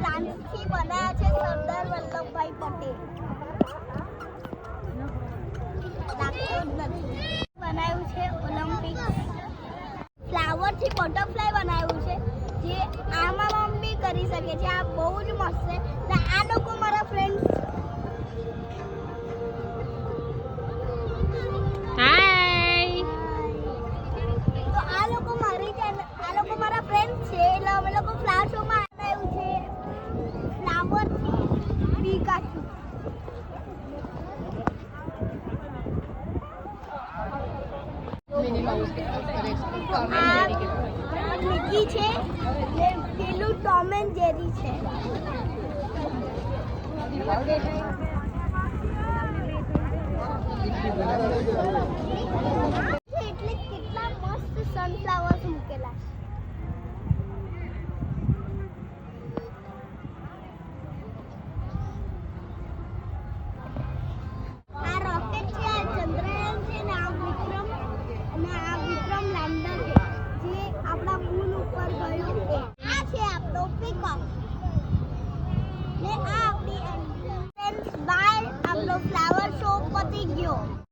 પ્લાન્ટથી બનાવ્યા છે સરદાર વલ્લભભાઈ પટેલ. લાગતો જ નથી. બનાવ્યું છે ઓલિમ્પિક. ફ્લાવરથી બટરફ્લાય બનાવ્યું છે જે આમાં બી કરી શકે છે. આ બહુ જ મસ્ત છે. ને આ લોકો મારા ફ્રેન્ડ્સ. હાય. તો આ લોકો મારા ફ્રેન્ડ છે એટલે અમે લોકો ફ્લાવર શોમાં આવ્યું છે ફ્લાવરથી પીકાચુ. આ મિકી છે ને પેલું ટોમ એન્ડ જેરી છે. એટલે કેટલા મસ્ત સનફ્લાવર્સ મૂકેલા છે.